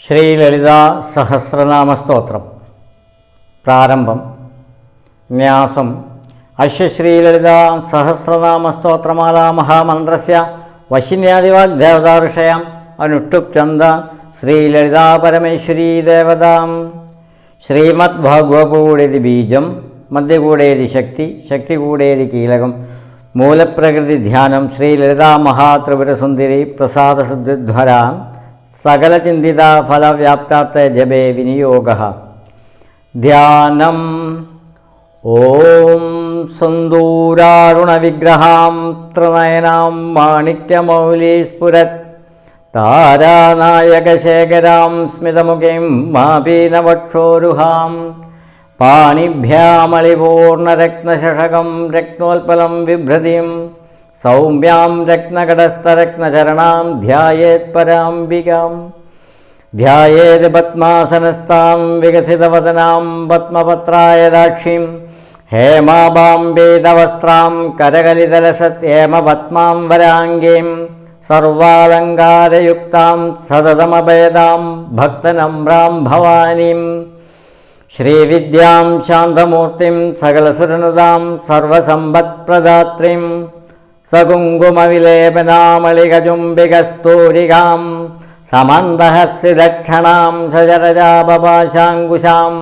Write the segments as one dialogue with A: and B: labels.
A: ശ്രീലളിതാ സഹസ്രനാമസ്തോത്രം. പ്രാരംഭം. ന്യാസം. അശ്വശ്രീലളിതാ സഹസ്രനാമസ്തോത്രമാലാ മഹാമന്ത്രസ്യ വശിന്യാദിവാഗ്ദേവതാ ഋഷയാം അനുഷ്ടുപ് ചന്ദ ശ്രീലളിതാ പരമേശ്വരീ ദേവതാം. ശ്രീമദ്ഭാഗവതകൂടേതി ബീജം, മധ്യകൂടേതി ശക്തി, ശക്തി കൂടേതി കീലകം, മൂലപ്രകൃതി ധ്യാനം. ശ്രീലളിതാ മഹാത്രിപുരസുന്ദരി പ്രസാദസിദ്ധ്വരാം സകലചിന്തിത ഫലവ്യാപ്താർത്ഥ ജപേ വിനിയോഗ. ധ്യാനം. ഓം സിന്ദൂരാരുണവിഗ്രഹാം ത്രിനയനാം മാണിക്യമൗലീസ്ഫുരത് താരാനായകശേഖരാം സ്മിതമുഖീം മാപീനവക്ഷോരുഹാം പാണിഭ്യാമളിപൂർണരത്നശഷകം രത്നോൽപലം വിഭ്രതിം സൗമ്യാം രത്നകടസ്ഥരത്നചരണാം ധ്യായേത് പരാംബികാം. ധ്യായേത് പത്മാസനസ്ഥാം വികസിതവദനാം പത്മപത്രായദാക്ഷീം ഹേമാഭാം വേദവസ്ത്രാം കരകലിതലസത് ഹേമപത്മാം വരാംഗീം സർവാലങ്കാരയുക്താം സതതമഭയദാം ഭക്തനമ്രാം ഭവാനീം. ശ്രീവിദ്യാം ശാന്തമൂർത്തിം സകലസുരനുതാം സർവസമ്പത്പ്രദാത്രീം സകുങ്കുമവിലേപനാമളികചുംബികസ്തൂരികാം സമന്തഹസ്യദക്ഷണാം സജരജാപപാശാങ്കുശാം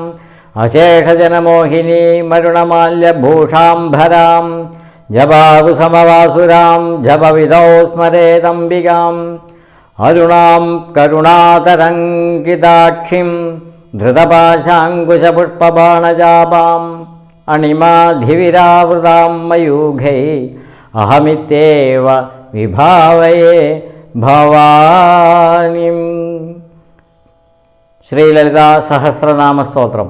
A: അശേഷജനമോഹിനീമരുണമാല്യഭൂഷാംഭരാം ജപാകുസമവാസുരാം ജപവിധൗ സ്മരേതംബികാം. അരുണാം കരുണാതരംഗിതാക്ഷിം ധൃതപാശാങ്കുശപുഷ്പബാണജാപാം അണിമാധിവിരാവൃതാം മയൂഖൈ അഹമിത്യേവ വിഭാവയേ ഭവാനിം. ശ്രീലളിതാ സഹസ്രനാമസ്തോത്രം.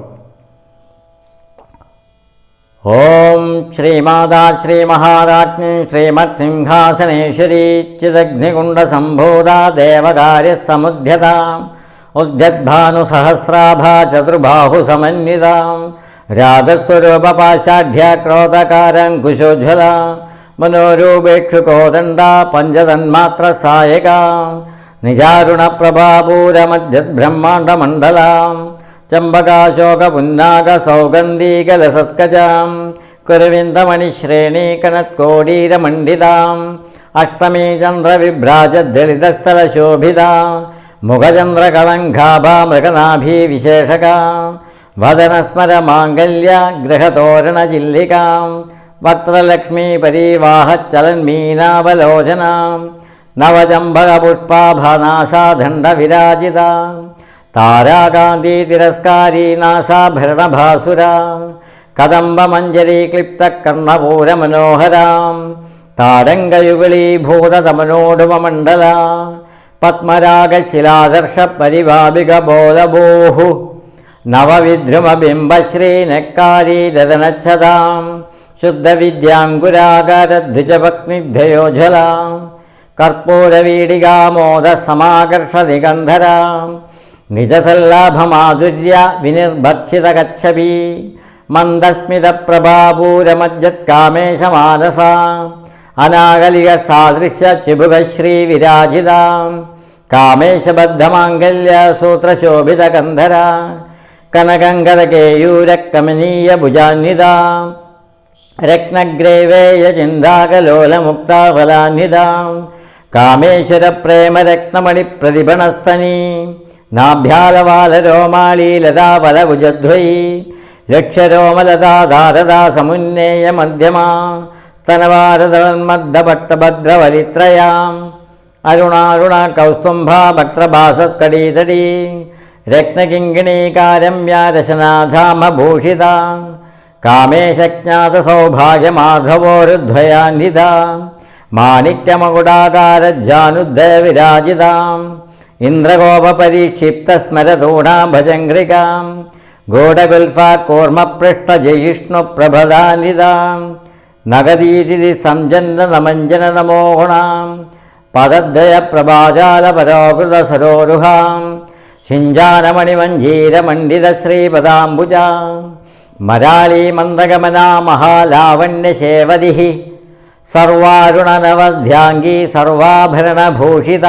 A: ഓം ശ്രീമാതാ ശ്രീമഹാരാജ്ഞി ശ്രീമത് സിംഹാസനേശ്വരീ ചിദഗ്നികുണ്ഡസംഭൂതാ ദേവകാര്യസമുദ്ധ്യതാ ഉദ്യദ്ഭാനുസഹസ്രാഭാ ചതുർബാഹുസമന്വിതാ രാഗസ്വരൂപപാശാഢ്യ ക്രോധകാരങ്കുശോജ്വല മനോരൂപേക്ഷുകോദണ്ഡ പഞ്ചതന്മാത്ര സായക നിജാരുണപ്രഭാപൂരമധ്യബ്രഹ്മാണ്ഡമണ്ഡല ചമ്പകാശോകപുന്നാക സൗഗന്ധീകലസത്കജാം കുരവിന്ദമണിശ്രേണീകനത്കോടീരമണ്ഡിതാം അഷ്ടമീ ചന്ദ്രവിഭ്രാജദളിതസ്ഥലശോഭിത മുഖചന്ദ്രകളങ്കാഭാ മൃഗനാഭീ വിശേഷക വദനസ്മരമാംഗല്യ ഗൃഹതോരണജില്ലികാം വക്ത്രലക്ഷ്മീ പരീവാഹച്ചലന്മീനാവലോചന നവജംബകപുഷ്പാഭനാസാദണ്ഡവിരാജിത താരാകാന്തി തിരസ്കാരീ നാസാഭരണഭാസുര കദംബമഞ്ജരീക്ലിപ്തകർണപൂരമനോഹര താരംഗയുഗളീഭൂതതമനോടുമണ്ഡല പത്മരാഗശിലാദർശപരിഭാവികബോധബോഹു നവവിദ്രുമബിംബശ്രീനക്കാരീരതനച്ഛതാം ശുദ്ധവിദ്യാങ്കുരാകാരദ്വിജഭക്തിഭയോജ്വല കർപ്പൂരവീടികാമോദസമാകർഷദിഗന്ധര നിജസല്ലാഭമാധുര്യ വിനിർഭക്ഷിതകച്ഛവി മന്ദസ്മിതപ്രഭാപൂരമജ്ജത്കാമേശമാനസ അനാകലിക സാദൃശ്യ ചിബുകശ്രീവിരാജിത കാമേശബദ്ധമാംഗല്യ സൂത്രശോഭിതഗന്ധര കനകങ്കരകേയൂരകമനീയ ഭുജാന്വിത രത്നഗ്രൈവേയ ചിന്താകലോലമുക്താഫലാന്വിത കാമേശ്വര പ്രേമരത്നമണി പ്രതിഭണസ്തനി നാഭ്യാലവാലരോമാളീ ലതാഫലഭുജദ്വയീ ലക്ഷരോമലതാധാരദാ സമുന്നേയ മധ്യമാ സ്തനവാരതന്മദ്ദപട്ടഭദ്രവലിത്രയാം അരുണാരുണ കൗസ്തുംഭാ ഭക്തഭാസത്കടീതടീ രത്നകിങ്കിണീകാരമ്യാരശനാധാമഭൂഷിത കാമേശജ്ഞാതസൗഭാഗ്യമാധവോരുദ്വയാന്വിത മാണിക്യമകുടാകാരജാനുദ്ധവിരാജിത ഇന്ദ്രഗോപപരീക്ഷിപ്തസ്മരതൂണാ ഭജംഗ്രിക ഗോഢഗുൽഫാകൂർമ്മപൃഷ്ടജയിഷ്ണുപ്രഭദാന്വിത നഗദീതി സംജന്നനമഞ്ജനനമോഹുണ പദദ്വയപ്രഭാജാലപരോകൃതസരോരുഹ ശിഞ്ചാനമണിമഞ്ജീരമണ്ഡിതശ്രീപദാംബുജ മരാളീ മന്ദഗമനാ മഹാലാവണ്യശേവതി സർവാരുണനവധ്യാംഗീ സർവാഭരണഭൂഷിത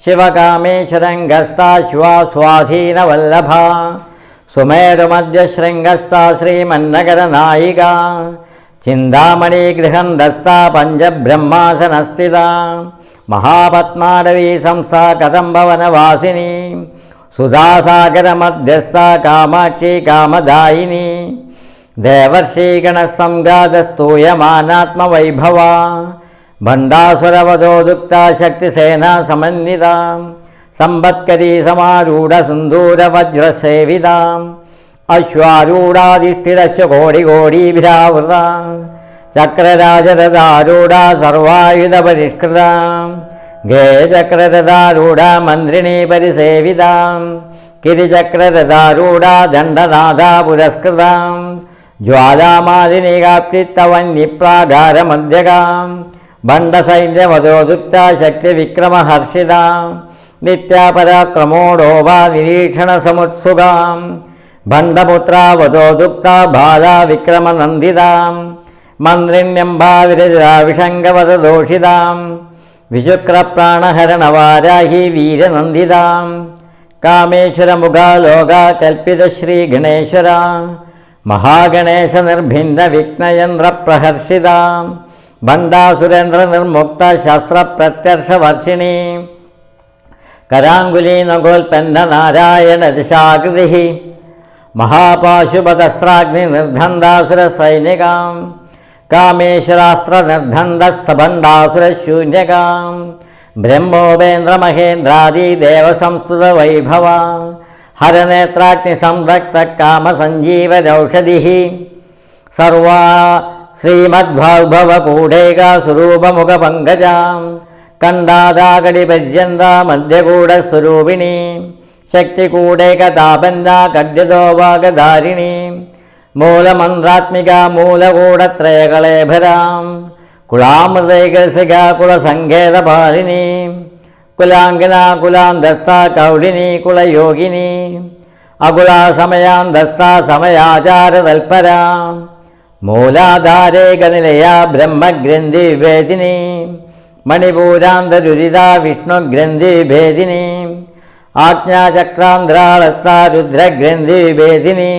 A: ശിവകാമേശ്വരംഗസ്ഥ ശിവാസ്വാധീനവല്ലഭ സുമേരുമധ്യശൃംഗസ്ഥ ശ്രീമന്നഗരനായിക ചിന്താമണീഗൃഹന്ധസ്ഥ പഞ്ചബ്രഹ്മാസനസ്ഥിത മഹാപത്മാടവീ സംസ്ഥ കദംബവനവാസിനി സുധാസാഗരമധ്യസ്ഥ കാമാക്ഷി കാമദായിനി ദേവർഷീഗണസംഘാതസ്തൂയമാനാത്മവൈഭവ ഭണ്ഡാസുരവധോദുക്ത ശക്തിസേനാ സമന്വിത സമ്പത്കരീ സമാരൂഢ സിന്ദൂരവജ്രസേവിത അശ്വാരൂഢാധിഷ്ഠിതശകോടികോടീഭിരാവൃത ചക്രരാജരഥാരൂഢ സർവായുധപരിഷ്കൃത ഗേചക്രരഥാരൂഢ മന്ത്രിണീ പരിസേവിത കിരിചക്രരഥാരൂഢ ദണ്ഡനാഥ പുരസ്കൃത ജ്വാലാമാലിനികാപ്തിത്തവന്യപ്രാകാരമധ്യകാം ഭണ്ഡസൈന്യമധോദുക്ത ശക്തിവിക്രമഹർഷിത നിത്യപരാക്രമോടോപ നിരീക്ഷണസമുത്സുകാം ഭണ്ഡപുത്രാവധോദുക്ത ബാലാ വിക്രമനന്ദിതാം മന്ത്രിണ്യംഭാവിരജാവിഷംഗവദോഷിതാം വിശുക്രപ്രാണഹരണവാരാഹി വീരനന്ദിതാം കാമേശ്വരമുഖാലോക കൽപ്പിതശ്രീഗണേശ്വര മഹാഗണേശ നിർഭിന്ന വിഘ്നയന്ത്രപ്രഹർഷിത ഭണ്ഡാസുരേന്ദ്ര നിർമുക്ത ശസ്ത്രപ്രത്യർഷവർഷിണി കരാങ്കുലീ നഗോൽപ്പന്ന നാരായണ ദിശാകൃതി മഹാപാശുപതസ്രാഗ്നി നിർദ്ധന്താസുര സൈനികാം കാമേശ്വരാസ്ത്ര നിർദ്ധന്ത സഭണ്ഡാസുരശൂന്യകാം ബ്രഹ്മോപേന്ദ്രമഹേന്ദ്രാദി ദേവസംസ്തുത വൈഭവ ഹരനേത്രാഗ്നി സംതക്ത കാമസഞ്ജീവരൗഷധി സർവാ ശ്രീമദ്ഭവകൂടേക സ്വരൂപമുഖപങ്കജാം കണ്ടാദാകടിപര്യന്ത മധ്യകൂടസ്വരൂപിണി ശക്തികൂടേകതാപന്ന കഡ്യതോവാഗധാരിണി മൂലമന്ത്രാത്മിക മൂലകൂടത്രയകളേഭരാം കുളാമൃതൈകസിക കുലസങ്കേതപാലിനി കുലാംഗന കുലാന്തസ്ഥ കൗളിനി കുലയോഗിനി അകുലാ സമയാന്തസ്ഥ സമയാചാരതൽപര മൂലാധാരേകനിലയ ബ്രഹ്മഗ്രന്ഥി വിവേദിനി മണിപൂരാന്തരുരിത വിഷ്ണുഗ്രന്ഥി വിഭേദിനി ആജ്ഞാചക്രാന്ധ്രാളസ്ഥ രുദ്രഗ്രന്ഥി വിഭേദിനി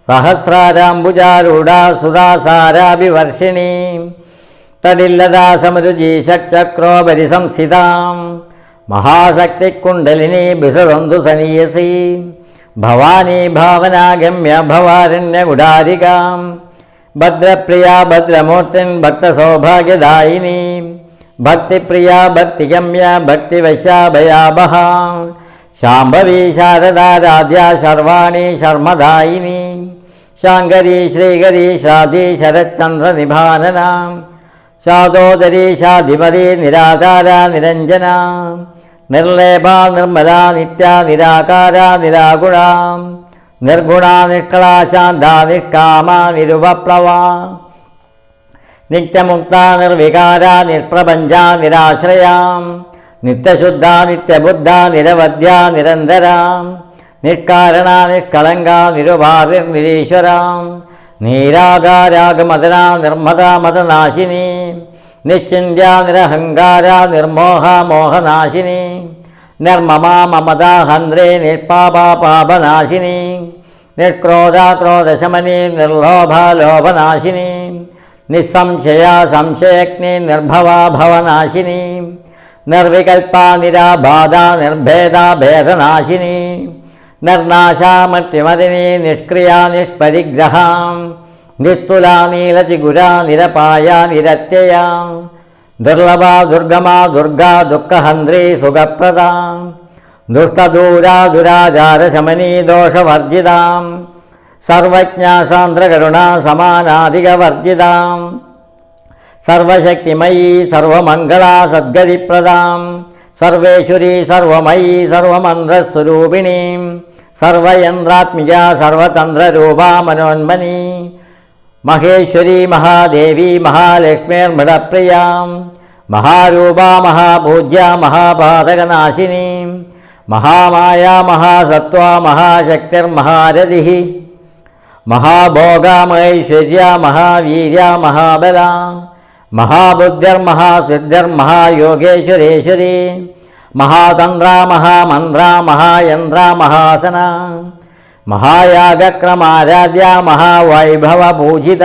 A: സഹസ്രാരാംബുജാരൂഢ സുധാസാരാഭിവർഷിണി തടില്ലതാ സമരുചി ഷക്ചക്രോപരി സംസ്ഥിതാം മഹാശക്തികുണ്ടലിനി ബിസദന്തു സനീയസി ഭവാനി ഭാവനാഗമ്യ ഭവാരണ്യഗുഡാരികാം ഭദ്രപ്രിയ ഭദ്രമൂർത്തിൻ ഭക്തസൗഭാഗ്യദായിനി ഭക്തിപ്രിയ ഭക്തിഗമ്യ ഭക്തിവൈശാഭയാഭഹ ശാംഭവി ശാരദാരാധ്യ ശർവാണി ശർമ്മദായിനി ശാങ്കരി ശ്രീകരി ശ്രാദ്ധി ശരച്ചന്ദ്രനിഭാനന ശാദോദരി ശാധിപതി നിരാധാര നിരഞ്ജന നിർലേപ നിർമ്മല നിത്യ നിരാകാര നിരാഗുണ നിർഗുണ നിഷ്കള ശാന്ത നിഷ്കാമ നിരുപപ്ലവ നിത്യമുക്ത നിർവികാര നിർപ്രപഞ്ച നിരാശ്രയ നിത്യശുദ്ധ നിത്യബുദ്ധ നിരവധ്യ നിരന്തര നിഷ്കാരണ നിഷ്കളങ്ക നിരുപാധിർ നിരീശ്വര നീരാകാരാഗമദന നിർമ്മത മതനാശിനി നിശ്ചിന്യ നിരഹങ്കാര നിർമോഹ മോഹനാശിനി നിർമ്മമ മമത ഹന്ത്രേ നിഷ്പാപ പാപനാശിനി നിഷ്ക്രോധ ക്രോധശമനി നിർലോഭ ലോഭനാശിനി നിസ്സംശയ സംശയഗ്നി നിർഭവ ഭവനാശിനി നിർവികൽപ നിരാബാധ നിർഭേദ ഭേദനാശിനി നിർനാശാമൃത്യുമതിനി നിഷ്ക്രിയ നിഷ്പരിഗ്രഹ നിസ്തുല നീലചിഗുര നിരപായ നിരത്യയ ദുർലഭ ദുർഗമ ദുർഗാ ദുഃഖഹന്ത്രി സുഖപ്രദ ദുഷ്ടദൂരാ ദുരാചാരശമനി ദോഷവർജിത സർവജ്ഞ സാന്ദ്രകരുണ സമാനാധികവർജിത സർവശക്തിമയീ സർവമംഗള സദ്ഗതിപ്രദ സർവേശ്വരി സർവമയീ സർവമന്ത്രസ്വരൂപിണി സർവയന്ത്രാത്മിക സർവതന്ത്രരൂപ മനോന്മനി മഹേശ്വരി മഹാദേവി മഹാലക്ഷ്മിർമൃഡപ്രിയ മഹാരൂപ മഹാപൂജ്യ മഹാപാതകനാശിനി മഹാമായ മഹാസത്വ മഹാശക്തിർമഹാരഥി മഹാഭോഗമൈശ്വര്യ മഹാവീര്യ മഹാബല മഹാബുദ്ധിർമഹാസിദ്ധിർമഹായോഗേശ്വരേശ്വരി മഹാതന്ത്ര മഹാമന്ത്ര മഹായന്ത്ര മഹാസന മഹായാഗക്രമാരാധ്യ മഹാവൈഭവപൂജിത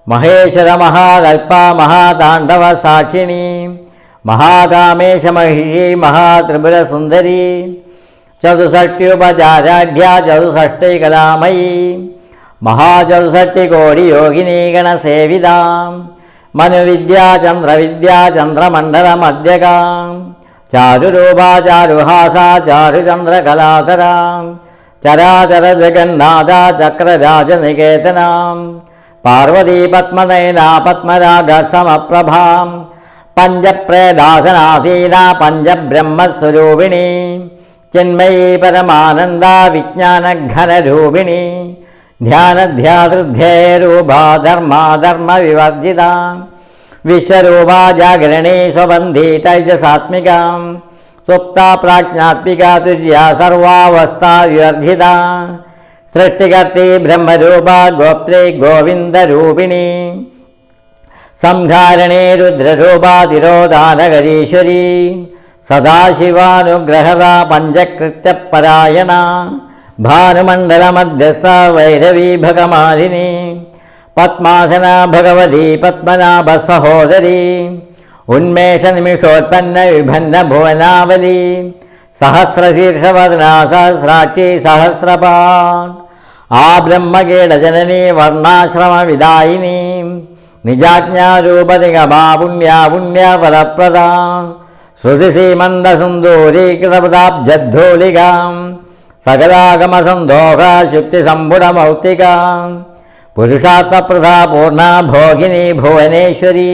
A: മഹേശ്വര മഹാകൽപ മഹാതാണ്ഡവ സാക്ഷിണി മഹാകാമേശ മഹിഷി മഹാത്രിപുരസുന്ദരി ചതുഷ്ട്യുപചാരാഢ്യ ചതുഷ്ഠൈകലാമയീ മഹാചതുഷ്ടികോടിയോഗിനീ ഗണസേവിത മനുവിദ്യാ ചന്ദ്രവിദ്യാ ചന്ദ്രമണ്ഡലമധ്യക ചാരുരൂപാ ചാരുഹാസ ചാരുചന്ദ്രകലാധര ചരാചര ജഗന്നാഥ ചക്രരാജനികേതന പാർവതീ പത്മനയന പത്മരാഗ സമപ്രഭാ പഞ്ചപ്രേദാസനാസീന പഞ്ചബ്രഹ്മസ്വരൂപിണി ചിന്മയീ പരമാനന്ദ വിജ്ഞാനഘനരൂപിണി ധ്യാനധ്യാതൃധ്യേയരൂപാ ധർമാധർമ്മ വിവർജിത വിശ്വരൂപാ ജാഗരണീ സ്വബന്ധി തൈജസാത്മിക സുപ്ത പ്രാജ്ഞാത്മിക തുര്യ സർവാവസ്ഥാ വിവർജിത സൃഷ്ടികർത്തി ബ്രഹ്മരൂപ ഗോപ്ത്രീ ഗോവിന്ദരൂപിണി സംഹാരണേ രുദ്രരൂപാതിരോധാനകരീശ്വരീ സദാശിവാനുഗ്രഹത പഞ്ചകൃത്യപരായണ ഭാനുമണ്ഡലമധ്യസ്ഥ വൈരവീ ഭഗമാലിനി പത്മാസന ഭഗവതി പത്മനാഭ സഹോദരി ഉന്മേഷ നിമിഷോത്പന്ന വിഭന്ന ഭുവനാവലി സഹസ്രശീർഷവദന സഹസ്രാക്ഷി സഹസ്രപാദ് ആ ബ്രഹ്മകീടജനനി വർണ്ണാശ്രമ വിദായിനി നിജാജ്ഞാരൂപതിഗമാ പുണ്യാപുണ്യഫലപ്രദ ശ്രുതിസീമന്തസുന്ദൂരീകൃതപദാബ്ജദ്ധൂലികാം സകലാഗമസന്തോഷ ശുക്തിസമ്പുടമൗക്തിക പുരുഷാർത്ഥപ്രദാ പൂർണ്ണ ഭോഗിനി ഭുവനേശ്വരി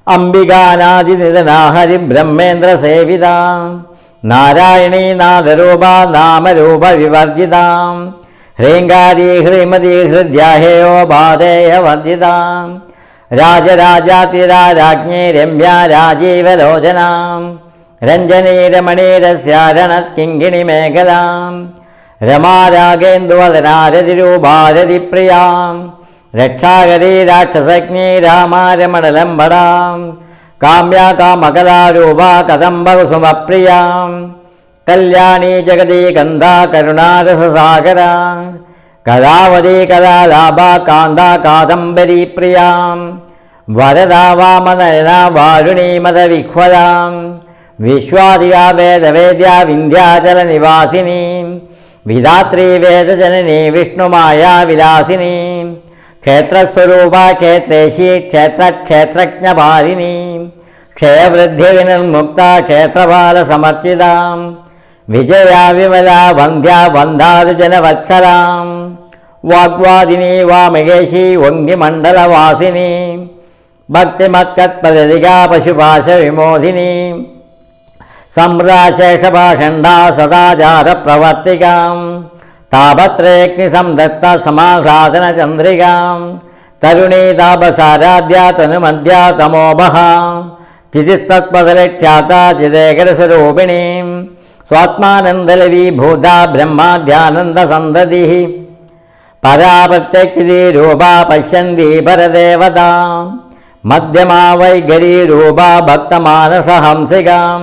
A: അംബികാനാദിനിധന ഹരിബ്രഹ്മേന്ദ്ര സേവിത നാരായണീ നാദരൂപ നാമരൂപ വിവർജിത ഹ്രീങ്കാരി ഹ്രീമതി ഹൃദ്യാഹേയോ ബാധേയവർജിത രാജരാജാതിരാജ്ഞേ രമ്യ രാജീവലോചന രഞ്ജനീ രമണീരസ്യാരണത്കിങ്കിണി മേഖലാ രമാരാഗേന്ദുവദനാരതിരൂപാരതിപ്രിയാ രക്ഷാകരീ രാക്ഷസജ്ഞേ രാമാരമണലംബടാ കാമ്യാ കാമകലാരൂപാ കദംബകുസുമപ്രിയാ കല്യാണീ ജഗദീ ഗന്ധാ കരുണാരസസാഗര കലാവതീ കലാലാഭാ കാന്താ കാദംബരീ പ്രിയാ വരദാ വാമനയന വാരുണീ മദവിഹ്വലാ വിശ്വാദികാ വേദവേദ്യാ വിന്ധ്യാചല നിവാസിനി വിധാത്രീ വേദജനനി വിഷ്ണുമായാ വിലാസിനി ക്ഷേത്രസ്വരൂപ ക്ഷേത്രേശി ക്ഷേത്രക്ഷേത്രജ്ഞപാലിനി ക്ഷയവൃദ്ധി വിനിർമുക്ത ക്ഷേത്രപാലസമർച്ചിത വിജയാ വിമല വന്ധ്യ വന്ധാരുജനവത്സല വാഗ്വാദിനി വാമകേശി വംഗിമണ്ഡലവാസിനി ഭക്തിമത്കത്പദതികാ പശുപാശ വിമോദിനി സമ്രാശേഷഭാഷണ്ഡാ സദാചാരപ്രവർത്തികാം താപത്രയഗ്നിസംദത്ത സമാഹ്ലാദന ചന്ദ്രികാം തരുണീ താപസാരാധ്യ തനുമധ്യ തമോഭഹ ചിതിസ്തത്പദലക്ഷ്യാത ചിദേകരസ്വരൂപിണീ സ്വാത്മാനന്ദലവീഭൂത ബ്രഹ്മാധ്യാനന്ദസന്തതി പരാപ്രത്യക്ഷിതീ രൂപാ പശ്യന്തി പരദേവത മധ്യമാ വൈഖരീ രൂപാ ഭക്തമാനസഹംസികാം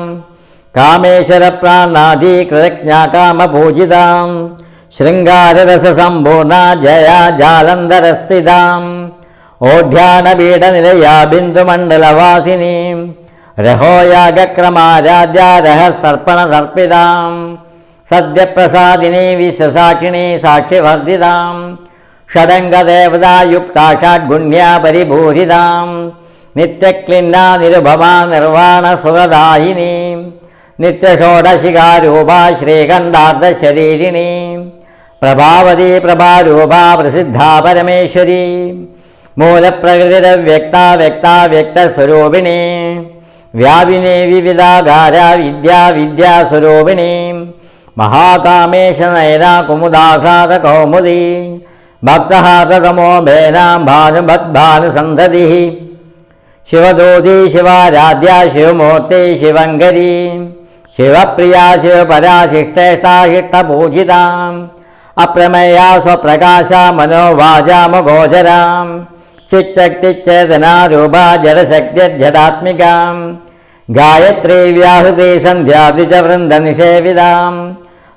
A: കാമേശ്വരപ്രാണാധീകൃതജ്ഞാ കാമപൂജിതാം ശൃംഗാരരസസമ്പൂർണ ജയാ ജാലന്ധരസ്ഥിതാം ഓഢ്യാണപീഠനിലയാ ബിന്ദുമണ്ഡലവാസിനി രഹോയാഗക്രമാരാധ്യ രഹസ്തർപ്പണസർപ്പിതാം സദ്യപ്രസാദിനി വിശ്വസാക്ഷിണി സാക്ഷിവർദ്ധിതാം ഷഡംഗദേവതായുക്താ ഷഡ്ഗുണ്യാ പരിഭൂരിതാം നിത്യക്ലിന്ന നിരുപമാ നിർവാണസുഖദായിനി നിത്യഷോഡശികാരൂപാ ശ്രീകണ്ഠാർദ്ധശരീരിണി പ്രഭാവതി പ്രഭാരൂപാ പ്രസിദ്ധാ പരമേശ്വരി മൂലപ്രകൃതിരവ്യക്ത വ്യക്ത വ്യക്തസ്വരൂപിണി വ്യാപിനി വിവിധാകാര വിദ്യാ വിദ്യാസ്വരൂപിണി മഹാകാമേശനയന കുമുദാഹ്ലാദ കൗമുദി ഭക്തഹാതമോ ഭേനാം ഭാനുഭദ്ഭാനുസന്ധതി ശിവദൂതി ശിവാരാധ്യ ശിവമൂർത്തി ശിവങ്കരി ശിവപ്രിയ ശിവപരാശിഷ്ടേഷ്ടാഹിഷ്ടപൂജിത അപ്രമേയാ സ്വപ്രകാശ മനോവാചാമഗോചര ചിച്ചക്തിച്ചേതനാരൂപ ജഡശക്തിർജടാത്മിക ഗായത്രീ വ്യാഹൃതി സന്ധ്യാദിച വൃന്ദനിഷേവിതാം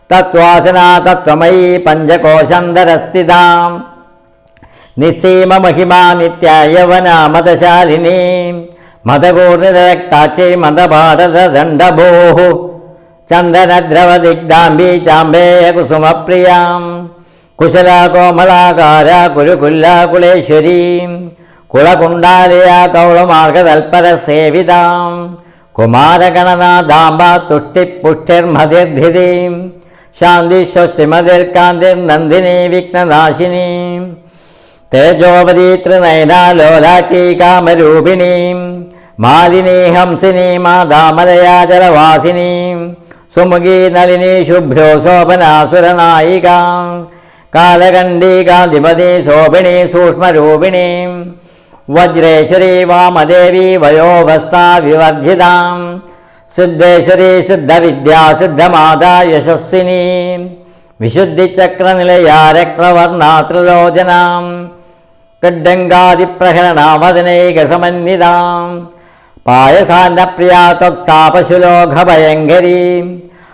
A: തത്വാസനാ തത്വമയീ പഞ്ചകോശാന്തരസ്ഥിതാം നിസ്സീമ മഹിമാ നിത്യയവനാ മതശാലിനീ മതകൂർണിരക്താക്ഷി മതഭാരതദണ്ഡഭൂഃ ചന്ദനദ്രവദിഗ്ധാംബീ ചാമ്പേയ കുസുമപ്രിയാം കുശലാ കോമലാകാര കുരുകുല്ലാകുലേശ്വരീം കുളകുണ്ടാലയ കൗളമാർഗതൽപരസേവിതാം കുമാരഗണനാഥാംബ തുഷ്ടിപുഷ്ടിർമതിർധിതീം ശാന്തിശ്വസ്തിമതിർകാന്തിർനന്ദിനീ വിഘ്നനാശിനീം തേജോവതി ത്രിനയനാലോലാക്ഷി കാമരൂപിണീം മാലിനീ ഹംസിനീ മാതാമലയാചലവാസിനീം സുമുഖീ നളിനീ ശുഭ്രോ ശോഭനാസുരനായികാം കാലകണ്ഡീകാധിപതി ശോഭിണീ സൂക്ഷ്മരൂപിണീം വജ്രേശ്വരീ വാമദേവി വയോവസ്ഥാ വിവർജിതാം സിദ്ധേശ്വരീ സിദ്ധവിദ്യാ സിദ്ധമാതാ യശസ്വിനീ വിശുദ്ധിചക്രനിലയാ രക്തവർണാ ത്രിലോചനാം ഖഡ്ഡംഗാദിപ്രഹരണാവദനൈകസമന്വിതാം പായസാന്നപ്രിയാ ത്വക്സാപശുലോകഭയങ്കരീ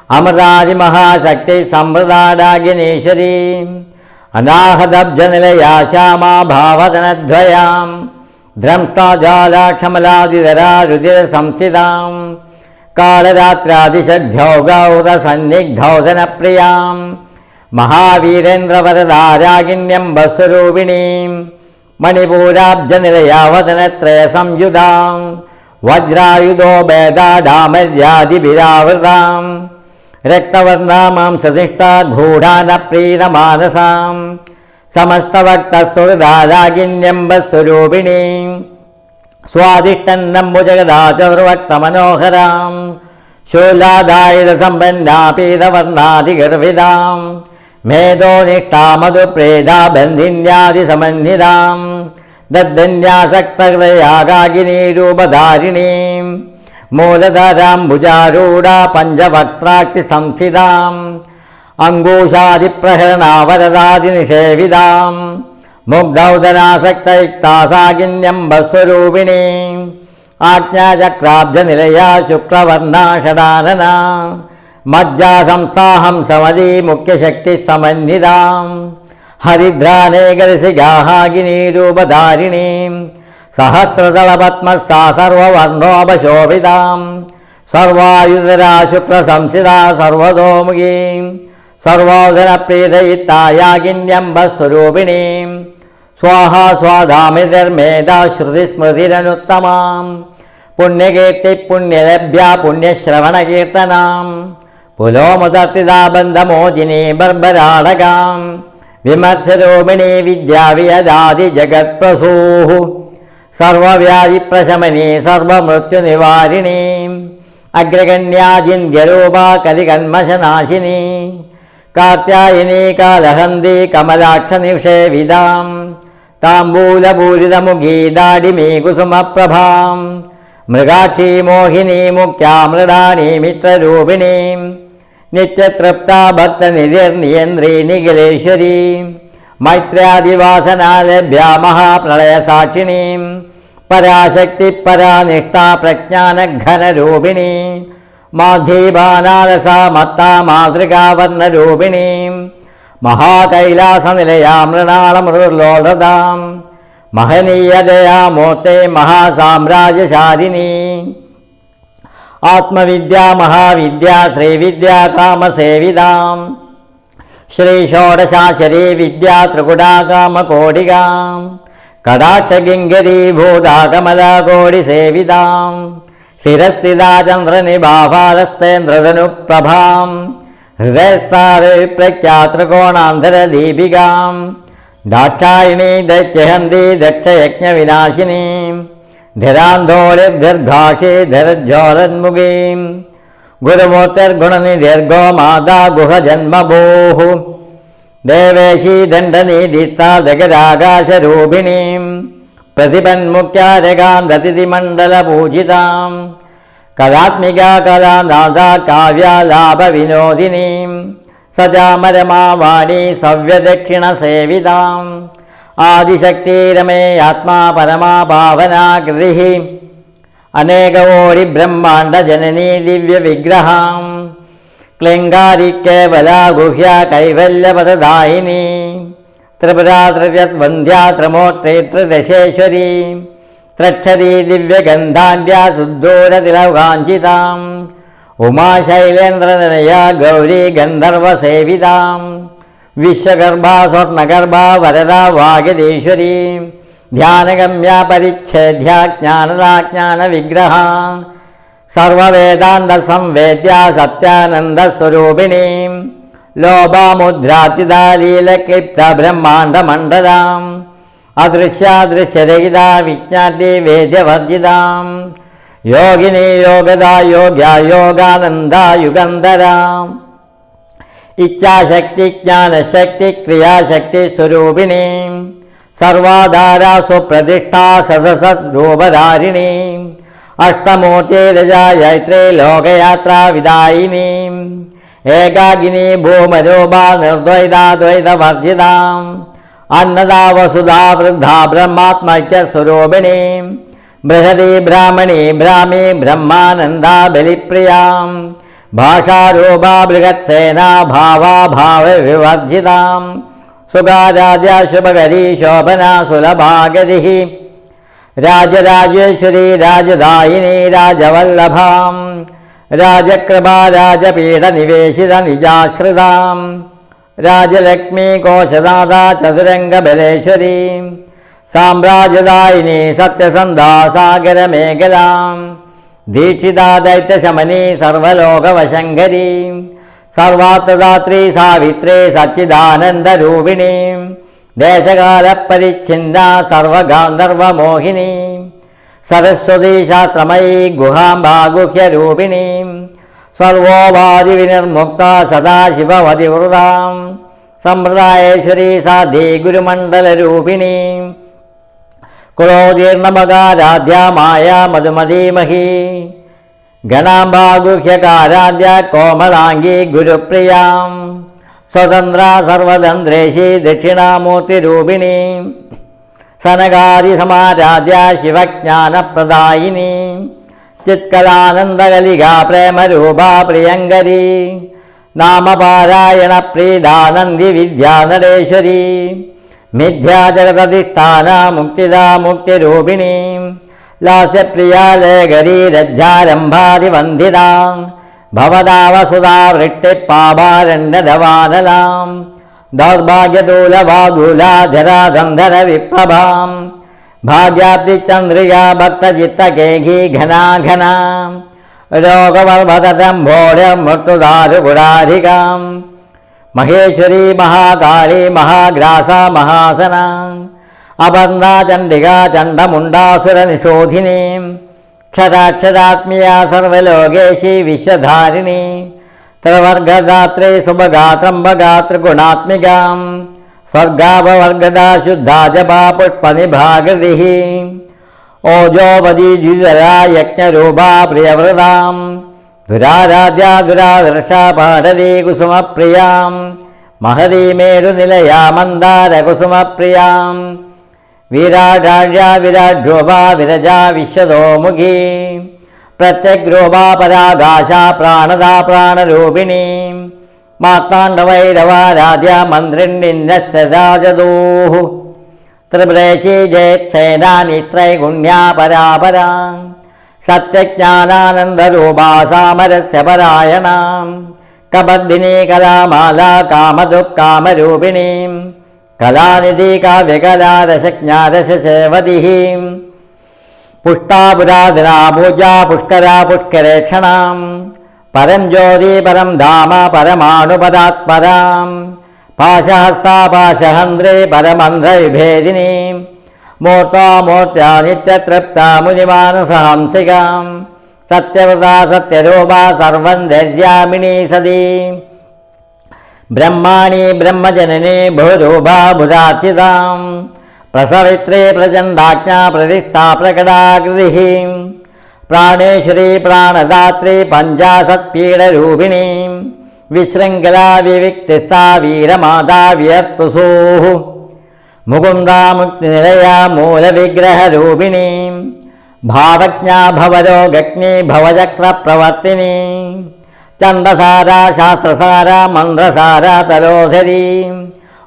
A: അമൃതാദിമഹാശക്തി സമ്പ്രദാഡാഗിനീശ്വരീ അനാഹതബ്ജനിലയാ ശ്യാമാ ഭാവതനദ്വയാം ദ്രംഷ്ടാജാലാക്ഷമലാദിതരാ രുതിരസംസ്ഥിതാം കാലരാത്രാദിശദ്ധ്യൗഗൗരസന്നിഗ്ധൗധനപ്രിയാം മഹാവീരേന്ദ്രവരദാരാഗിണ്യംബസ്വരൂപിണീം മണിപൂരാബ്ജനിലയാവതനത്രയസംയുതാം വജ്രായുധോ ഭേദാഡാമര്യാദിഭിരാവൃതാം രക്തവർണാമാംസനിഷ്ഠാഗൂഢാനപ്രീതമാനസാം സമസ്തഭക്തസ്വരദാരാഗിണ്യംബസ്വരൂപിണീം സ്വാദിഷ്ടന്നംബുജഗദാചതുർവക്തമനോഹരാം ശൂലാദായുധസമ്പന്നാപീതവർണാദിഗർഭിതാം മേധോനിഷ്ഠാമധുപ്രേതാബന്ധിന്യാദിസമന്വിതാം ദദ്ദന്യാസക്തഹൃദയാഗാഗിനീരൂപധാരിണീം മൂലധരാംബുജാരൂഢാ പഞ്ചവക്ത്രാക്തിസംസ്ഥിതാം അങ്കൂശാദിപ്രഹരണാവരദാദിനിഷേവിതാം മുഗ്ധൗദനാസക്തയുക്താസാഗിന്യംബസ്വരൂപിണീം ആജ്ഞാചക്രാബ്ജനിലയാ ശുക്ലവർണാ ഷടാനനാ മജ്ജാസംസ്ഥാഹംസമതീ മുഖ്യശക്തിസമന്വിതാം ഹരിദ്രാനേകരസിഗാഹാഗിനീരൂപധാരിണീം സഹസ്രദളപത്മസ്ഥാ സർവവർണോപശോഭിതാം സർവായുധരാ ശുക്ലസംസ്ഥിതാ സർവതോമുഖീം സർവോധനപ്രീതയിത്തായാഗിന്യംബസ്വരൂപിണീം സ്വാഹാ സ്വാധാമിതർമേധാ ശ്രുതിസ്മൃതിരനുത്തമാം പുണ്യകീർത്തി പുണ്യലഭ്യ പുണ്യശ്രവണകീർത്തനാം പുലോമുദർത്തിതാബന്ധമോചിനീ ബർബരാടകാം വിമർശരൂപിണീ വിദ്യാവിയദാദി ജഗത്പ്രസൂഃ സർവവ്യാധിപ്രശമനീ സർവമൃത്യുനിവാരിണീ അഗ്രഗണ്യാജിന്യരൂപാ കലികന്മശനാശിനീ കാർത്യായനീ കാലഹന്തി കമലാക്ഷനിഷേവിതാം താംബൂലപൂരിതമുഖീ ദാഡിമീ കുസുമപ്രഭാം മൃഗാക്ഷീ മോഹിനീ മുഖ്യാമൃഡാണീ മിത്രരൂപിണീം നിത്യതൃപ്താ ഭക്തനിധിർനിയന്ത്രീ നിഖിലേശ്വരീ മൈത്ര്യാദിവാസനാലഭ്യാ മഹാപ്രളയസാക്ഷിണീം പരാശക്തി പരാനിഷ്ഠാ പ്രജ്ഞാനഘനരൂപിണീ മാധീഭാനാലസാ മത്താ മാതൃകാവർണ്ണരൂപിണീം മഹാകൈലാസനിലയാ മൃണാളമൃദുർലോലതാം മഹനീയതയാ മൂർത്തേ മഹാസാമ്രാജ്യശാലിനീ ആത്മവിദ്യാ മഹാവിദ്യാ ശ്രീവിദ്യാ കാമസേവിതാം ശ്രീഷോഡശാശരീ വിദ്യാ ത്രികുടാ കാമകോടികാം കടാക്ഷഗിംഗരീഭൂതാ കമലാകോടിസേവിതാം ശിരസ്ഥിതാ ചന്ദ്രനിഭാഭാരസ്തേന്ദ്രധനുപ്രഭാം ഹൃദയസ്ഥാരവിപ്രഖ്യാതൃകോണാന്തരദീപികാം ദാക്ഷായിണീ ദൈത്യഹന്തി ദക്ഷയജ്ഞവിനാശിനീം ധിരാന്ധോളിർദീർഘാക്ഷി ധരജ്വാലന്മുഖീം ഗുരുമൂർത്തിർഗുണനിധിർഗോ മാതാ ഗുഹജന്മഭൂഃ ദേവേശീ ദണ്ഡനീതിസ്ഥാ ജഗരാകാശരൂപിണീം പ്രതിപന്മുഖ്യാരകാന്തതിഥിമണ്ഡലപൂജിതാം കലാത്മികാ കലാനാഥാ കാവ്യാലാഭവിനോദിനീം സജാമരമാവാണീ സവ്യദക്ഷിണസേവിതാം ആദിശക്തിരമേ ആത്മാ പരമാ ഭാവനാകൃതിഃ അനേകകോടി ബ്രഹ്മാണ്ഡ ജനനീ ദിവ്യ വിഗ്രഹാം ക്ലിംഗാരി കേവല ഗുഹ്യ കൈവല്യപദദായിനി ത്രിപുരാ ത്രിമൂർത്തി ത്രിദശേശ്വരി ത്രക്ഷരീ ദിവ്യഗന്ധാഢ്യ സുദ്ദൂരതിലകാഞ്ചിതാം ഉമാശൈലേന്ദ്രനിലയ ഗൗരീ ഗന്ധർവസേവിതാം വിശ്വഗർഭ സ്വർണഗർഭ വരദ വാഗീശ്വരീ ധ്യാനഗമ്യ പരിച്ഛേദ്യ ജ്ഞാനദാജ്ഞാന വിഗ്രഹ സർവവേദാന്ത സംവേദ്യ സത്യാനന്ദസ്വരൂപിണീ ലോപാമുദ്രാചിതാലീലക്ലിപ്ത ബ്രഹ്മാണ്ഡമണ്ഡലാം അദൃശ്യാദൃശ്യരഹിത വിജ്ഞാതി വേദ്യവർജിതാം യോഗിനി യോഗദാ യോഗ്യ യോഗാനന്ദ യുഗന്ധരാം ഇച്ഛാശക്തി ജ്ഞാനശക്തി ക്രിയാശക്തി സ്വരൂപിണീ സർവാധാരാ സുപ്രതിഷ്ഠാ സദസദ്രൂപധാരിണീ അഷ്ടമൂർത്തിരജായത്രീ ലോകയാത്രാ വിദായിനീ ഏകാകിനി ഭൂമരൂപ നിർദ്വൈതാദ്വൈതവർജിതാം അന്നദാ വസുധാ വൃദ്ധാ ബ്രഹ്മാത്മൈക്യ സ്വരൂപിണീ ബൃഹതി ബ്രാഹ്മണി ബ്രാഹ്മി ബ്രഹ്മാനന്ദാ ബലിപ്രിയാം ഭാഷാരൂപ ബൃഹത്സേനാ ഭാവാഭാവ വിവർജിതാം സുഖാരാധ്യ ശുഭകരീ ശോഭനാ സുലഭാഗതി രാജരാജേശ്വരി രാജദായിനി രാജവല്ലഭാം രാജകൃപാ രാജപീഠ നിവേശിത നിജാശ്രിതാം രാജലക്ഷ്മി കോശദാത ചതുരംഗബലേശ്വരി സാമ്രാജ്യദായിനി സത്യസന്ധാ സാഗരമേഖലാം ദീക്ഷിതാ ദൈത്യശമനി സർവലോകവശങ്കരി സർവാത്രദാത്രി സാവിത്രി സച്ചിദാനന്ദരൂപിണി ദേശകാലപരിച്ഛിന്ന സർവഗാന്ധർവമോഹിനി സരസ്വതി ശാസ്ത്രമയീ ഗുഹാംബാഗുഹ്യരൂപിണി സർവോപാധിവിനിർമുക്ത സദാശിവവതിവൃതാം സമ്പ്രദായേശ്വരി സാധി ഗുരുമണ്ഡലരൂപിണി കുലോദീർണമകാരാധ്യ മായ മധുമതീമഹി ഗണാംബാഗുഹ്യകാരാധ്യ കോമളാംഗി ഗുരുപ്രിയാം സ്വതന്ത്ര സർവതന്ത്രേശി ദക്ഷിണാമൂർത്തിരൂപിണി സനകാദിസമാരാധ്യ ശിവജ്ഞാനപ്രദായിനി ചിത്കലാനന്ദകലികാ പ്രേമരൂപാ പ്രിയങ്കരി നാമപാരായണ പ്രീതാനന്ദി വിദ്യാനടേശ്വരി മിഥ്യാജഗതധിഷ്ഠാന മുക്തിദാ മുക്തിരൂപിണി ലാസ്യപ്രിയാ ലേഖരി രജ്ജാരംഭാതിവന്ദിതാ ഭവതാവസുധാ വൃഷ്ടിപ്പാഭാരണ്യധവാനലാം ദൗർഭാഗ്യദൂലവാദൂലാധരാധന്ധര വിപ്രഭാം ഭാഗ്യാബ്ദിചന്ദ്രികാ ഭക്തചിത്തകേഘീ ഘനാഘന രോഗവർഭതംഭോരമൃത്യുദാരുഗുണാധികാം മഹേശ്വരി മഹാകാളി മഹാഗ്രാസ മഹാസന അപർണ ചണ്ഡികാ ചണ്ഡമുണ്ടാസുരനിശോധിനി ക്ഷരാക്ഷരാത്മീയ സർവലോകേശി വിശ്വധാരിണി ത്രിവർഗദാത്രേ സുഭഗാത്രംബഗാത്രഗുണാത്മികാം സ്വർഗാപവർഗദാ ശുദ്ധാ ജപാ പുഷ്പനിഭാകൃതി ഓജോവതി ദ്വിജരാ യജ്ഞരൂപാ പ്രിയവൃതാം ദുരാരാധ്യ ദുരാദർശ പാടലീ കുസുമപ്രിയാം മഹതീ മേരുനിലയാ മന്ദാരകുസുമപ്രിയാം വിരാടാഢ്യ വിരാഡ്രൂപാ വിരജാ വിശ്വതോമുഖി പ്രത്യഗ്രൂപാ പരാകാശ പ്രാണദാ പ്രാണരൂപിണി മാർത്താണ്ഡവൈരവാരാധ്യ മന്ത്രിണ്ണിന്നസ്തദാജദൂഃ ത്രിപുരേശി ജയത്സേനാനി ത്രൈഗുണ്യാ പരാപരാ സത്യജ്ഞാനാനന്ദരൂപാ സാമരസ്യ പരായണ കബദ്ധിനി കലാമാലാ കാമദുഃഖാമരൂപിണി കലാനിധി കാവ്യകലാരസജ്ഞാരസേവതി പുഷ്ടാപുരാധനാ പൂജാ പുഷ്കരാ പുഷ്കരേക്ഷണാം പരം ജ്യോതി പരം ധാമ പരമാണുപരാത്പരാം പാശഹസ്താ പാശഹന്ത്രേ പരമന്ത്രവിഭേദിനി മൂർത്താമൂർത്താ നിത്യതൃപ്താ മുനിമാനസഹംസികാം സത്യവൃതാ സത്യരൂപാ സർവം ധര്യാമിണീ സതി ബ്രഹ്മാണി ബ്രഹ്മജനനി ഭൂരൂപാ ഭുരാർച്ചിതാം പ്രസവിത്രേ പ്രചണ്ഡാജ്ഞാ പ്രതിഷ്ഠാ പ്രകടാകൃതി പ്രാണേശ്വരി പ്രാണദാത്രി പഞ്ചാസത്പീഠരൂപിണി വിശൃംഖലാ വിവിക്തിസ്ഥാ വീരമാതാ വിയത്പുസൂഃ മുകുന്ദാ മുക്തിനിലയാ മൂലവിഗ്രഹരൂപിണി ഭാവജ്ഞാ ഭവരോഗഗ്നി ഭവചക്രപ്രവർത്തിനി ചണ്ഡസാര ശാസ്ത്രസാര മന്ത്രസാര തലോധരി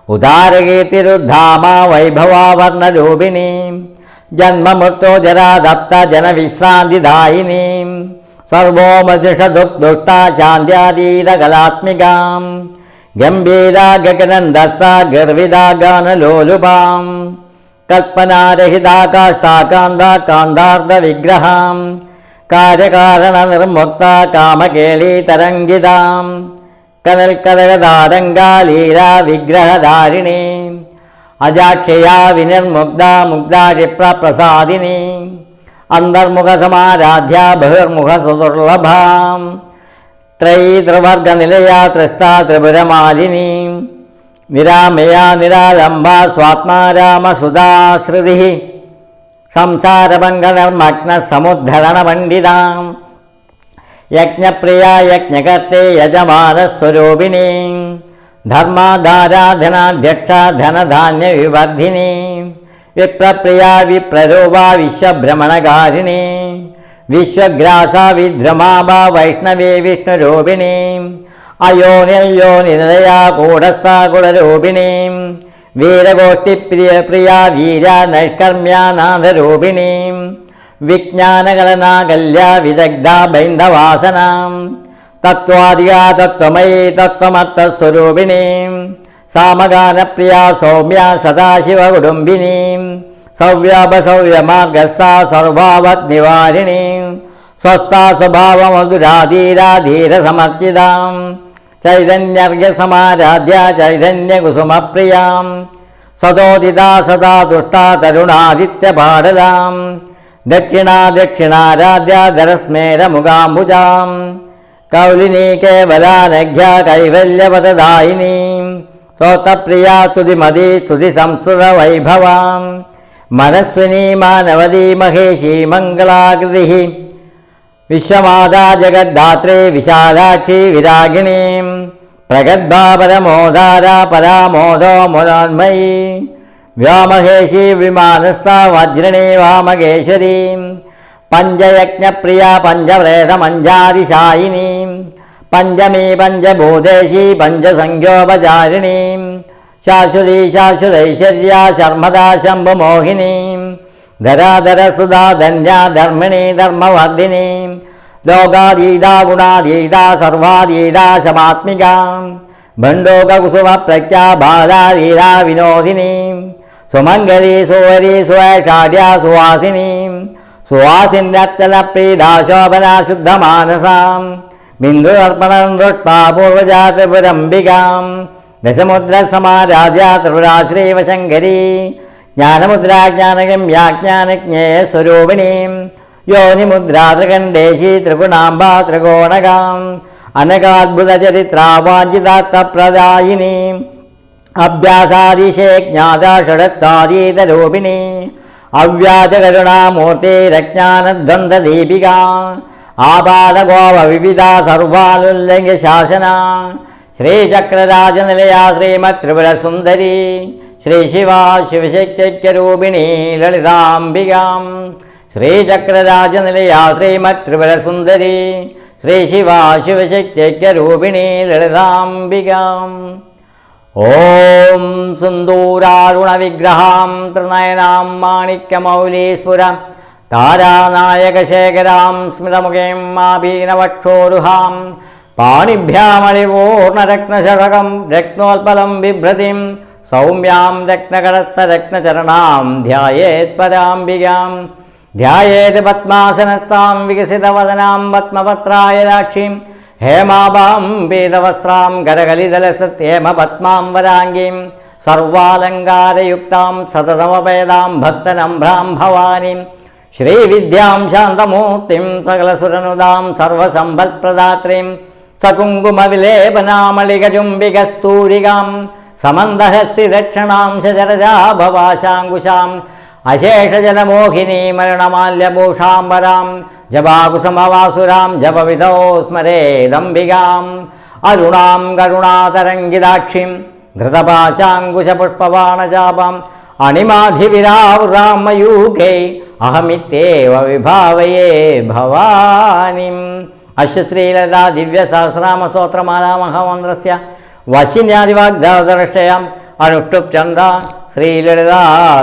A: ഉദാരകീർത്തിരുദ്ധാമ വൈഭവാവർണരൂപിണി ജന്മമൃത്യോ ജരാദപ്ത ജനവിശ്രാന്തിദായിനി സർവോമദിഷദുക്തുഷ്ട ശാന്ത്യാതീതകലാത്മികാം ഗംഭീര ഗഗനന്ദസ്ത ഗർവിത ഗാനലോലുപാം കൽപ്പനാരഹിതാകാഷ്ടാകാന്ത കാന്താർദ്ധ വിഗ്രഹാം കാര്യകാരണ നിർമുക്ത കാമകേളി തരംഗിതാം കനൽക്കലകതാരംഗാലീല വിഗ്രഹധാരിണി അജാക്ഷയാ വിനിർമുഗ്ധ മുഗ്ധാരിപ്രസാദിനി അന്തർമുഖ സമാരാധ്യ ബഹിർമുഖ സുദുർലഭാം ത്രൈതൃവർഗനിലയാ ത്രിസ്ഥ ത്രിപുരമാലിനി നിരാമയാ നിരാലംബ സ്വാത്മാരാമസുധാശ്രുതി സംസാരഭംഗനർമഗ്ന സമുദ്ധരണ പണ്ഡിതാം യജ്ഞപ്രിയ യജ്ഞകർത്തേ യജമാനസ്വരൂപിണി ധർമാധാരാധനാധ്യക്ഷ ധനധാന്യ വിവർദ്ധിനി വിപ്രപ്രിയ വിപ്രരൂപ വിശ്വഭ്രമണകാരിണി വിശ്വഗ്രാസ വിദ്രമാഭ വൈഷ്ണവേ വിഷ്ണുരൂപിണി അയോനിൽയോനിലയാ കൂടസ്ഥ കുലരൂപിണി വീരഗോഷ്ഠിപ്രിയ പ്രിയ വീര നൈഷ്കർമ്മ്യാനാഥരൂപിണി വിജ്ഞാനകലനാകല്യ വിദഗ്ധ ബൈന്ധവാസനാം തത്വാദികാ തത്വമയീ തത്വമത്തസ്വരൂപിണി സാമഗാനപ്രിയ സൗമ്യ സദാശിവകുടുംബിനി സൗവ്യാപസൗവ്യമാർഗസ്ഥ സർവാവത് നിവാരിണി സ്വസ്ഥാ സ്വഭാവമധുരാധീരാധീരസമർച്ചിതാം ചൈതന്യർഘ്യസമാരാധ്യ ചൈതന്യകുസുമപ്രിയാം സദോദിതാ സദാ ദുഷ്ടാ തരുണാദിത്യപാടലാം ദക്ഷിണാ ദക്ഷിണാരാധ്യ ധരസ്മേരമുഖാംബുജാം കൗലിനീ കേവലാനഘ്യ കൈവല്യപദദായിനി സ്തോത്രപ്രിയാ സ്തുതിമതി സ്തുതി സംസ്കൃത വൈഭവാം മനസ്വിനി മാനവതി മഹേഷി മംഗളാകൃതി വിശ്വമാതാ ജഗദ്ധാത്രി വിശാലാക്ഷി വിരാഗിണി പ്രഗദ്ഭാ പരമോധാര പരാമോദോ മുനോന്മയീ വ്യോമഹേഷി വിമാനസ്ഥ വജ്രിണി വാമകേശ്വരി പഞ്ചയജ്ഞപ്രിയ പഞ്ചപ്രേതമഞ്ജാതിശായിനി പഞ്ചമീ പഞ്ചഭൂതേശി പഞ്ചസംഖ്യോപചാരിണി ശാശ്വതി ശാശ്വതൈശ്വര്യ ശർമ്മദാ ശംഭുമോഹിനി ധരാധരസുധാ ധന്യാ ധർമ്മിണി ധർമ്മവർദ്ധിനി ലോകാതീതാ ഗുണാതീതാ സർവാതീതാ ശമാത്മികാ ഭണ്ഡോകുസുമ പ്രജ്ഞാ ബാലാതീതാ വിനോദിനി സുമംഗലി സുവരി സുവേഷാഢ്യ സുവാസിനി സുവാസിന്യത്തലപ്രീതാ ശോഭനാ ശുദ്ധമാനസാം ബിന്ദുർപ്പണം ദൃഷ്ടാ പൂർവജാ ത്രിപുരംബികാം ദശമുദ്രസമാരാധ്യ ത്രിപുരാശ്രീവശങ്കരി ജ്ഞാനമുദ്രാ ജ്ഞാനഗമ്യാ ജ്ഞാനജ്ഞേയസ്വരൂപിണി യോനിമുദ്രാ ത്രികണ്ഠേശി ത്രിഗുണാംബ ത്രികോണകാം അനകാദ്ഭുതചരിത്രാ വാഞ്ചിതാർത്ഥപ്രദായിനി അഭ്യാസാദിശേ ജ്ഞാതാ ഷഡത്വാതീതരൂപിണി അവ്യാജകരുണാമൂർത്തിരജ്ഞാനദ്വന്ദ്വദീപികാ ആപാദഗോപ വിവിധ സർവാനുല്ലംഘ്യ ശാസന ശ്രീചക്രരാജനിലയാ ശ്രീമത് ത്രിപുരസുന്ദരി ശ്രീശിവാ ശിവശക്തിക്യരൂപിണി ലളിതാംബികാം ശ്രീചക്രരാജനിലയാ ശ്രീമത് ത്രിപുരസുന്ദരി ശ്രീശിവാ ശിവശക്തിക്യരൂപിണി ലളിതാംബികാം ഓം സിന്ദൂരാരുണവിഗ്രഹാം ത്രിനയനാം മാണിക്യമൗലീസ്ഫുര താരാനായകശേഖരാം സ്മിതമുഖീം മാഭീനവക്ഷോരുഹാം പാണിഭ്യാമളിപൂർണരത്നശതകം രത്നോൽപലം ബിഭ്രതിം സൗമ്യാം രത്നകടസ്ഥരത്നചരണാം ധ്യായേത് പരാംബികാം ധ്യായേത് പത്മാസനസ്ഥാം വികസിതവദനാം പത്മപത്രായലാക്ഷീം ഹേമാഭാം പീതവസ്ത്രാം കരകലിതലസത്യേമ പത്മാം വരാംഗീം സർവാലങ്കാരയുക്താം സതതമപേതാം ഭക്തനംഭ്രാം ഭവാനിം ശ്രീവിദ്യാം ശാന്തമൂർത്തിം സകലസുരനുദാം സർവസമ്പൽപ്രദാത്രീം സകുങ്കുമവിലേപനാമളികചുംബികസ്തൂരികാം സമന്തഹസ്തി ദക്ഷണാം ശജരജാഭവാശാങ്കുശാം അശേഷജലമോഹിനീ മരണമാല്യഭൂഷാംബരാം ജപാകുസമവാസുരാം ജപവിധോ സ്മരേദംബികാം അരുണാം കരുണാതരംഗിതാക്ഷിം ധൃതപാശാങ്കുശപുഷ്പബാണചാപാം അണിമാധിവിരാവൃതാം മയൂഖേ അഹമിത്യേവ വിഭാവയേ ഭവാനിം. അശ്വശ്രീലതാ ദിവ്യസഹസ്രനാമസ്തോത്രമാലാമഹമന്ത്രസ്യ വശിന്യാദിവാഗ്ദാദർഷ്ടയാം അനുഷ്ടുപ് ചന്ദ ശ്രീലളിതാ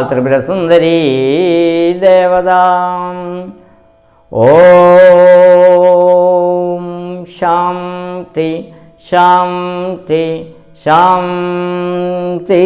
A: ത്രിപുരസുന്ദരീ ദേവതാ. ഓം ശാന്തി ശാന്തി ശാന്തി.